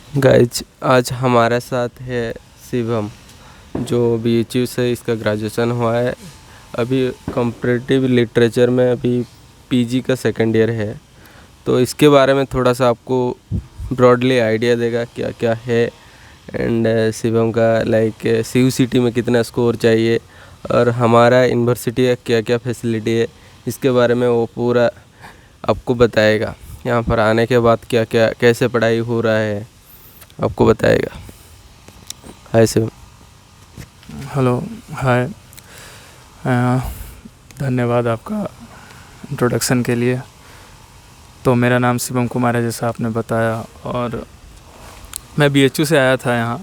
Guys आज हमारे साथ है शिवम, जो BHU से इसका ग्रेजुएशन हुआ है। अभी कंपैरेटिव लिटरेचर में अभी PG का सेकेंड ईयर है, तो इसके बारे में थोड़ा सा आपको ब्रॉडली आइडिया देगा क्या क्या है। एंड शिवम का लाइक CUCT में कितना स्कोर चाहिए और हमारा यूनिवर्सिटी का क्या क्या फैसिलिटी है, इसके बारे में वो पूरा आपको बताएगा। यहाँ पर आने के बाद क्या क्या कैसे पढ़ाई हो रहा है आपको बताएगा। हाय शिवम। हेलो, हाय। धन्यवाद आपका इंट्रोडक्शन के लिए। तो मेरा नाम शिवम कुमार है, जैसा आपने बताया, और मैं BHU से आया था यहाँ।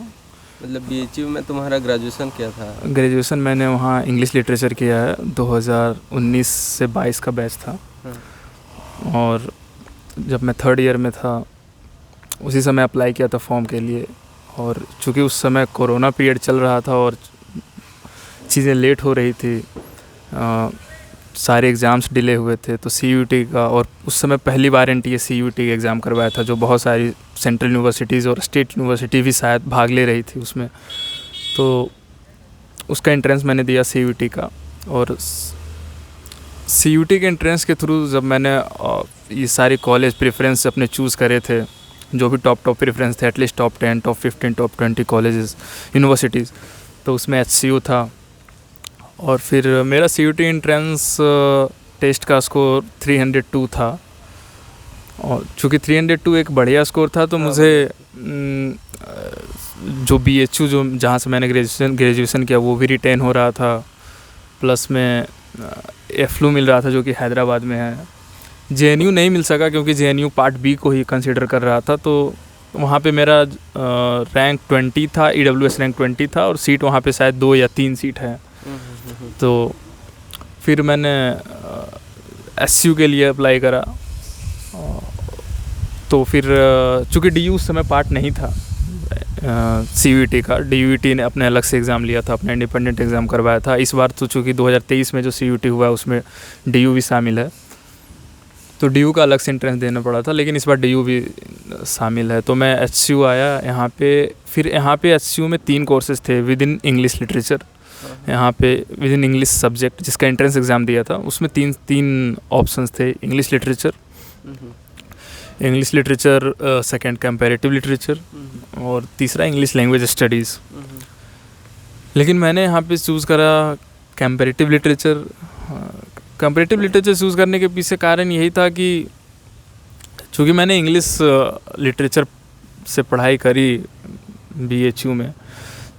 मतलब BHU में तुम्हारा ग्रेजुएशन क्या था? ग्रेजुएशन मैंने वहाँ इंग्लिश लिटरेचर किया है। 2019 से 22 का बैच था। और जब मैं थर्ड ईयर में था उसी समय अप्लाई किया था फॉर्म के लिए। और चूँकि उस समय कोरोना पीरियड चल रहा था और चीज़ें लेट हो रही थी, सारे एग्ज़ाम्स डिले हुए थे, तो CUT का, और उस समय पहली बार NTA CUT का एग्ज़ाम करवाया था, जो बहुत सारी सेंट्रल यूनिवर्सिटीज़ और स्टेट यूनिवर्सिटी भी शायद भाग ले रही थी उसमें। तो उसका एंट्रेंस मैंने दिया CUT का। और CUT के एंट्रेंस के थ्रू जब मैंने ये सारे कॉलेज प्रेफरेंस अपने चूज़ करे थे, जो भी टॉप प्रेफरेंस थे, at least top 10, top 15, top 20 colleges, universities, तो उसमें HCU था। और फिर मेरा CUT एंट्रेंस टेस्ट का स्कोर 302 था। और चूँकि 302 एक बढ़िया स्कोर था, तो मुझे जो BHU जो जहाँ से मैंने ग्रेजुएशन किया वो भी रिटेन हो रहा था, प्लस में FLU मिल रहा था जो कि हैदराबाद में है। JNU नहीं मिल सका क्योंकि JNU पार्ट B को ही कंसिडर कर रहा था, तो वहाँ पे मेरा रैंक 20 था, EWS रैंक 20 था, और सीट वहाँ पे शायद 2 या 3 सीट है। तो फिर मैंने SU के लिए अप्लाई करा। तो फिर चूँकि DU उस समय पार्ट नहीं था CUT का, DUT ने अपने अलग से एग्ज़ाम लिया था, अपना इंडिपेंडेंट एग्ज़ाम करवाया था। इस बार तो चूँकि 2023 में जो CUT हुआ उसमें DU भी शामिल है, तो DU का अलग से एंट्रेंस देना पड़ा था, लेकिन इस बार DU भी शामिल है। तो मैं HCU आया यहाँ पे। फिर यहाँ पे HCU में 3 कोर्सेज़ थे विद इन इंग्लिश लिटरेचर। यहाँ पे विद इन इंग्लिश सब्जेक्ट जिसका एंट्रेंस एग्ज़ाम दिया था, उसमें तीन ऑप्शंस थे। English literature, second comparative literature, और तीसरा इंग्लिश लैंग्वेज स्टडीज़। लेकिन मैंने यहाँ पे चूज़ करा comparative literature. Comparative literature choose करने के पीछे कारण यही था कि चूँकि मैंने इंग्लिश लिटरेचर से पढ़ाई करी BHU में,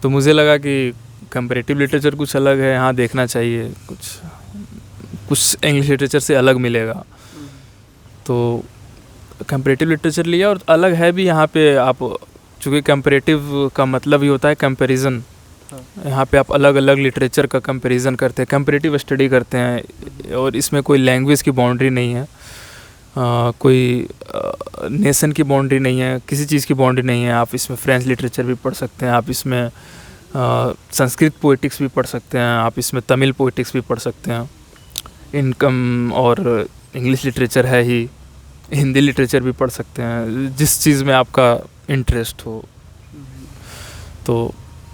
तो मुझे लगा कि कंपैरेटिव लिटरेचर कुछ अलग है, यहाँ देखना चाहिए, कुछ इंग्लिश लिटरेचर से अलग मिलेगा। तो कंपैरेटिव लिटरेचर लिया, और अलग है भी यहाँ पे। आप चूँकि कंपैरेटिव का मतलब ही होता है कंपैरिजन, यहाँ पे आप अलग अलग लिटरेचर का कंपैरिजन करते हैं, कंपैरेटिव स्टडी करते हैं। और इसमें कोई लैंग्वेज की बाउंड्री नहीं है, कोई नेशन की बाउंड्री नहीं है, किसी चीज़ की बाउंड्री नहीं है। आप इसमें फ्रेंच लिटरेचर भी पढ़ सकते हैं, आप इसमें संस्कृत पोइटिक्स भी पढ़ सकते हैं, आप इसमें तमिल पोइटिक्स भी पढ़ सकते हैं, इनकम, और इंग्लिश लिटरेचर है ही, हिंदी लिटरेचर भी पढ़ सकते हैं, जिस चीज़ में आपका इंटरेस्ट हो। तो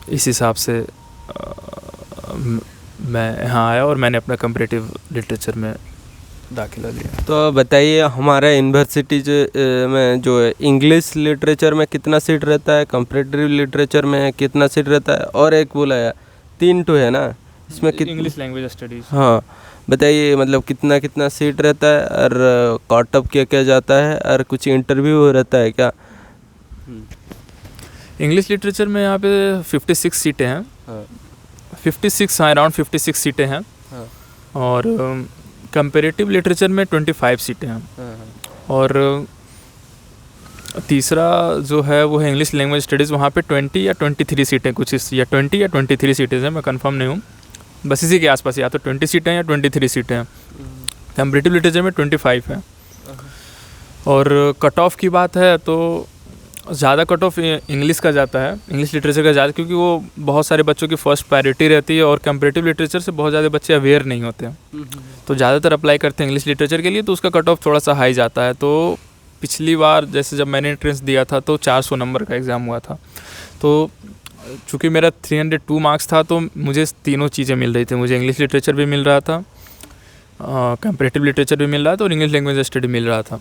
इस हिसाब से मैं यहाँ आया और मैंने अपना कंपैरेटिव लिटरेचर में दाखिला लिया। तो बताइए, हमारा यूनिवर्सिटी में जो है इंग्लिश लिटरेचर में कितना सीट रहता है, कंपैरेटिव लिटरेचर में कितना सीट रहता है, और एक बोला है 3 तो है ना इसमें इंग्लिश लैंग्वेज स्टडीज़। हाँ, बताइए मतलब कितना कितना सीट रहता है, और कट ऑफ क्या क्या जाता है, और कुछ इंटरव्यू रहता है क्या? इंग्लिश लिटरेचर में यहाँ पे 56 सीटें हैं। 56 अराउंड 56 सीटें हैं। और कंपैरेटिव लिटरेचर में 25 सीटें हैं। और तीसरा जो है वो है इंग्लिश लैंग्वेज स्टडीज़, वहाँ पे 20 या 23 सीटें, कुछ इस या 20 या 23 सीटें हैं, मैं कंफर्म नहीं हूँ, बस इसी के आसपास, या तो 20 सीटें या 23 सीटें हैं। कंपैरेटिव लिटरेचर में 25 है। और कट ऑफ की बात है तो ज़्यादा कट ऑफ इंग्लिश का जाता है, इंग्लिश लिटरेचर का ज़्यादा, क्योंकि वो बहुत सारे बच्चों की फर्स्ट प्रायोरिटी रहती है, और कंपैरेटिव लिटरेचर से बहुत ज़्यादा बच्चे अवेयर नहीं होते हैं, तो ज़्यादातर अप्लाई करते हैं इंग्लिश लिटरेचर के लिए, तो उसका कट ऑफ थोड़ा सा हाई जाता है। तो पिछली बार जैसे जब मैंने एंट्रेंस दिया था तो 400 नंबर का एग्ज़ाम हुआ था। तो चूँकि मेरा 302 मार्क्स था तो मुझे तीनों चीज़ें मिल रही थी। मुझे इंग्लिश लिटरेचर भी मिल रहा था, कंपैरेटिव लिटरेचर भी मिल रहा था और इंग्लिश लैंग्वेज स्टडी मिल रहा था।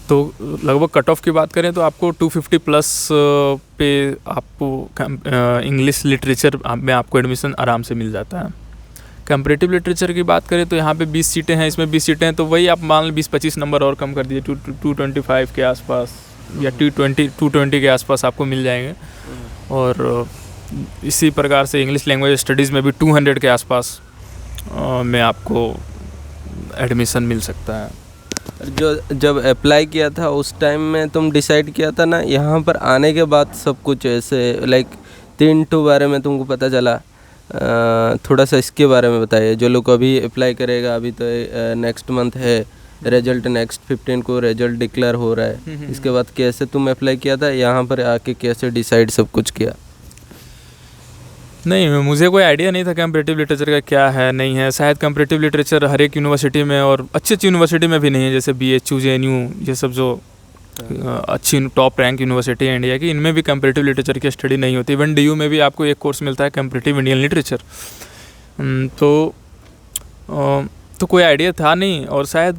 तो लगभग कट ऑफ की बात करें तो आपको 250 प्लस पे आपको इंग्लिश लिटरेचर में आपको एडमिशन आराम से मिल जाता है। कंपैरेटिव लिटरेचर की बात करें तो यहाँ पे 20 सीटें हैं, इसमें 20 सीटें हैं तो वही आप मान लो 20-25 नंबर और कम कर दीजिए, 225 के आसपास या 220 के आसपास आपको मिल जाएंगे। और इसी प्रकार से इंग्लिश लैंग्वेज स्टडीज़ में भी 200 के आसपास में आपको एडमिशन मिल सकता है। जो जब अप्लाई किया था उस टाइम में तुम डिसाइड किया था ना, यहाँ पर आने के बाद सब कुछ ऐसे लाइक 3-2 बारे में तुमको पता चला, थोड़ा सा इसके बारे में बताइए। जो लोग अभी अप्लाई करेगा, अभी तो नेक्स्ट मंथ है रिजल्ट, नेक्स्ट 15 को रिजल्ट डिक्लेयर हो रहा है, इसके बाद कैसे तुम अप्लाई किया था, यहाँ पर आके कैसे डिसाइड सब कुछ किया? नहीं, मुझे कोई आइडिया नहीं था कंपैरेटिव लिटरेचर का क्या है नहीं है। शायद कंपैरेटिव लिटरेचर हर एक यूनिवर्सिटी में और अच्छी यूनिवर्सिटी में भी नहीं है, जैसे BHU JNU ये सब जो अच्छी टॉप रैंक यूनिवर्सिटी है इंडिया की, इनमें भी कंपैरेटिव लिटरेचर की स्टडी नहीं होती। इवन DU में भी आपको एक कोर्स मिलता है कंपैरेटिव इंडियन लिटरेचर। तो कोई आइडिया था नहीं। और शायद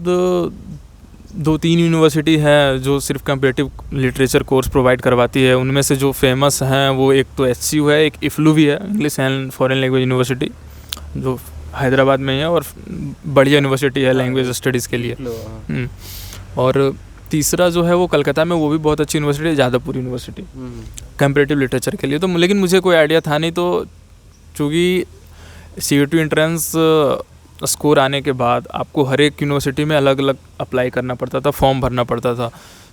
2-3 यूनिवर्सिटी है जो सिर्फ कंपैरेटिव लिटरेचर कोर्स प्रोवाइड करवाती है। उनमें से जो फेमस हैं वो एक तो HCU है, एक IFLU भी है, English and foreign language university, जो हैदराबाद में है और बढ़िया यूनिवर्सिटी है लैंग्वेज स्टडीज़ के लिए। और तीसरा जो है वो कलकत्ता में, वो भी बहुत अच्छी यूनिवर्सिटी है, जादवपुर यूनिवर्सिटी, कंपैरेटिव लिटरेचर के लिए। तो लेकिन मुझे कोई आइडिया था नहीं। तो चूँकि CUET एंट्रेंस स्कोर आने के बाद आपको हर एक यूनिवर्सिटी में अलग अलग अप्लाई करना पड़ता था, फॉर्म भरना पड़ता था।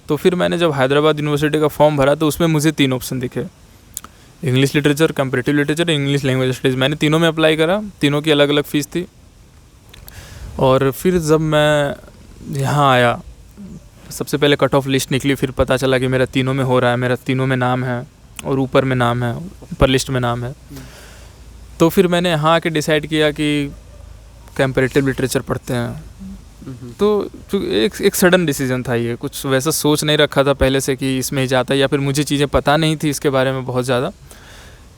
तो फिर मैंने जब हैदराबाद यूनिवर्सिटी का फॉर्म भरा तो उसमें मुझे 3 ऑप्शन दिखे, English literature, comparative literature, English language studies. मैंने तीनों में अप्लाई करा, तीनों की अलग अलग फ़ीस थी। और फिर जब मैं यहाँ आया, सबसे पहले कट ऑफ लिस्ट निकली, फिर पता चला कि मेरा तीनों में हो रहा है, मेरा तीनों में नाम है और ऊपर में नाम है, ऊपर लिस्ट में नाम है। तो फिर मैंने यहाँ आके डिसाइड किया कि कंपैरेटिव लिटरेचर पढ़ते हैं। तो एक सडन डिसीजन था ये, कुछ वैसा सोच नहीं रखा था पहले से कि इसमें ही जाता है, या फिर मुझे चीज़ें पता नहीं थी इसके बारे में बहुत ज़्यादा।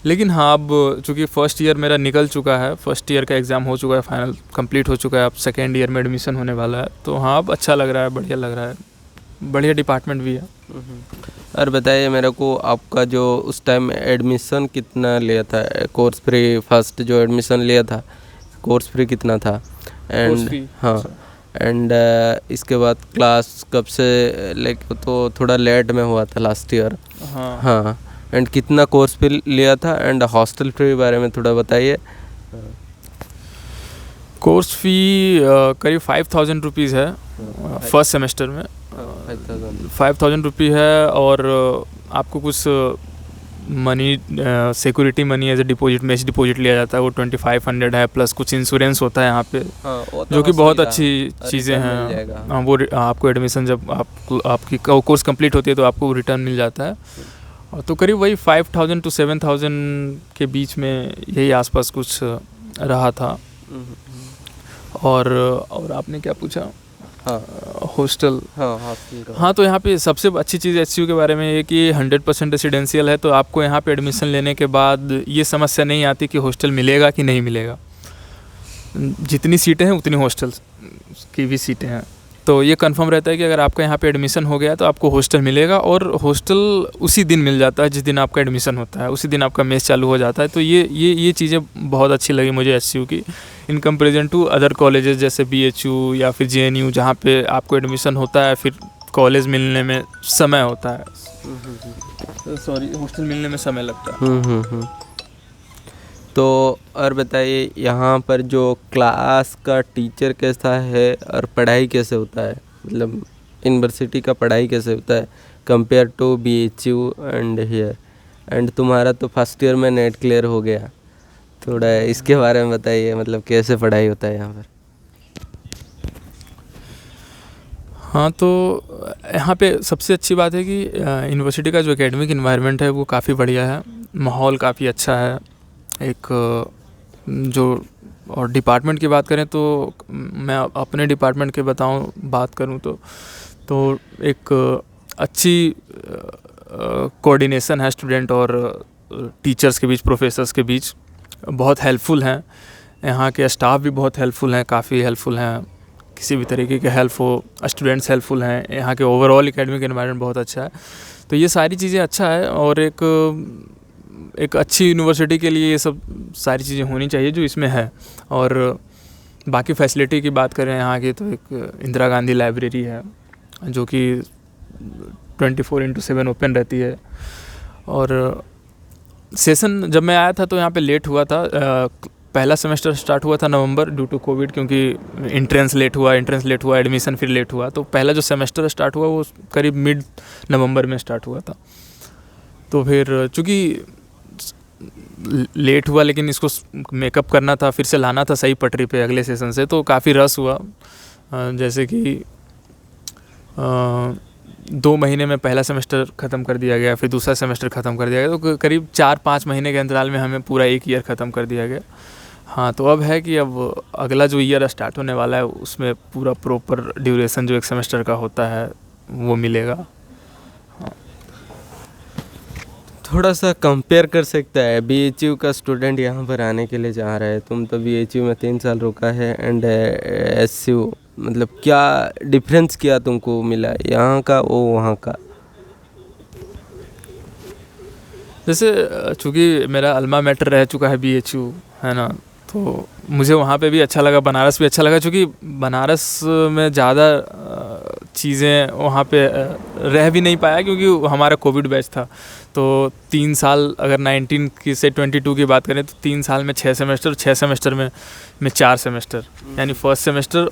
लेकिन हाँ, अब चूँकि फर्स्ट ईयर मेरा निकल चुका है, फर्स्ट ईयर का एग्ज़ाम हो चुका है, फाइनल कंप्लीट हो चुका है, अब सेकेंड ईयर में एडमिशन होने वाला है। तो हाँ, अब अच्छा लग रहा है, बढ़िया लग रहा है, बढ़िया डिपार्टमेंट भी है। और बताइए मेरे को, आपका जो उस टाइम एडमिशन कितना लिया था? कोर्स फ्री फर्स्ट जो एडमिशन लिया था, कोर्स फ्री कितना था? एंड हाँ, एंड इसके बाद क्लास कब से लेके, तो थोड़ा लेट में हुआ था लास्ट ईयर। हाँ, एंड कितना कोर्स फी लिया था? एंड हॉस्टल फ्री बारे में थोड़ा बताइए। कोर्स फ़ी करीब 5000 रुपीज़ है फर्स्ट सेमेस्टर में, 5000 रुपये है। और आपको कुछ money, security money as a deposit, match deposit लिया जाता है, वो 2500 है, प्लस कुछ इंश्योरेंस होता है यहाँ पे, जो कि बहुत अच्छी चीज़ें हैं। हाँ, वो आपको एडमिशन जब आपकी कोर्स कंप्लीट होती है तो आपको रिटर्न मिल जाता है। और तो करीब वही 5000 to 7000 के बीच में, यही आसपास कुछ रहा था। और आपने क्या पूछा? हॉस्टल। हाँ, तो यहाँ पे सबसे अच्छी चीज़ HCU के बारे में ये कि 100% रेसिडेंशियल है। तो आपको यहाँ पे एडमिशन लेने के बाद ये समस्या नहीं आती कि हॉस्टल मिलेगा कि नहीं मिलेगा। जितनी सीटें हैं उतनी हॉस्टल की भी सीटें हैं। तो ये कंफर्म रहता है कि अगर आपका यहाँ पे एडमिशन हो गया तो आपको हॉस्टल मिलेगा, और हॉस्टल उसी दिन मिल जाता है जिस दिन आपका एडमिशन होता है, उसी दिन आपका मेस चालू हो जाता है। तो ये चीज़ें बहुत अच्छी लगी मुझे HCU की, in comparison to other colleges जैसे BHU या फिर JNU, जहाँ पे आपको एडमिशन होता है फिर कॉलेज मिलने में समय होता है, हॉस्टल मिलने में समय लगता है। तो और बताइए, यहाँ पर जो क्लास का टीचर कैसा है और पढ़ाई कैसे होता है, मतलब यूनिवर्सिटी का पढ़ाई कैसे होता है compare to BHU and here? And तुम्हारा तो फर्स्ट ईयर में नेट क्लियर हो गया, थोड़ा इसके बारे में बताइए, मतलब कैसे पढ़ाई होता है यहाँ पर? हाँ, तो यहाँ पे सबसे अच्छी बात है कि यूनिवर्सिटी का जो एकेडमिक इन्वायरमेंट है वो काफ़ी बढ़िया है, माहौल काफ़ी अच्छा है। एक जो और डिपार्टमेंट की बात करें तो मैं अपने डिपार्टमेंट के बात करूँ तो तो एक अच्छी कोऑर्डिनेशन है स्टूडेंट और टीचर्स के बीच, प्रोफेसर्स के बीच, बहुत हेल्पफुल हैं। यहाँ के स्टाफ भी बहुत हेल्पफुल हैं, काफ़ी हेल्पफुल हैं, किसी भी तरीके के हेल्प हो, स्टूडेंट्स हेल्पफुल हैं। यहाँ के ओवरऑल एकेडमिक एनवायरनमेंट बहुत अच्छा है। तो ये सारी चीज़ें अच्छा है, और एक अच्छी यूनिवर्सिटी के लिए ये सब सारी चीज़ें होनी चाहिए जो इसमें है। और बाकी फैसिलिटी की बात करें यहाँ की, तो एक इंदिरा गांधी लाइब्रेरी है जो कि 24/7 ओपन रहती है। और सेशन जब मैं आया था तो यहाँ पे लेट हुआ था। पहला सेमेस्टर स्टार्ट हुआ था नवंबर ड्यू टू कोविड, क्योंकि एंट्रेंस लेट हुआ, एडमिशन फिर लेट हुआ। तो पहला जो सेमेस्टर स्टार्ट हुआ वो करीब मिड नवंबर में स्टार्ट हुआ था। तो फिर चूँकि लेट हुआ, लेकिन इसको मेकअप करना था, फिर से लाना था सही पटरी पे अगले सेशन से, तो काफ़ी रस हुआ। जैसे कि 2 महीने में पहला सेमेस्टर ख़त्म कर दिया गया, फिर दूसरा सेमेस्टर ख़त्म कर दिया गया, तो करीब 4-5 महीने के अंतराल में हमें पूरा 1 ईयर ख़त्म कर दिया गया। हाँ, तो अब है कि अब अगला जो ईयर स्टार्ट होने वाला है उसमें पूरा प्रॉपर ड्यूरेशन जो एक सेमेस्टर का होता है वो मिलेगा। थोड़ा सा कंपेयर कर सकता है, BHU का स्टूडेंट यहाँ पर आने के लिए चाह रहा है, तुम तो BHU में 3 साल रुका है, एंड SU, मतलब क्या डिफरेंस क्या तुमको मिला यहाँ का वो वहाँ का? जैसे चूँकि मेरा अल्मा मैटर रह चुका है BHU, है ना, तो मुझे वहाँ पे भी अच्छा लगा, बनारस भी अच्छा लगा। चूँकि बनारस में ज़्यादा चीज़ें वहाँ पे रह भी नहीं पाया, क्योंकि हमारा कोविड बैच था। तो 3 साल, अगर 19 की से 22 की बात करें तो 3 साल में 6 सेमेस्टर, 6 सेमेस्टर में 4 सेमेस्टर, यानी फर्स्ट सेमेस्टर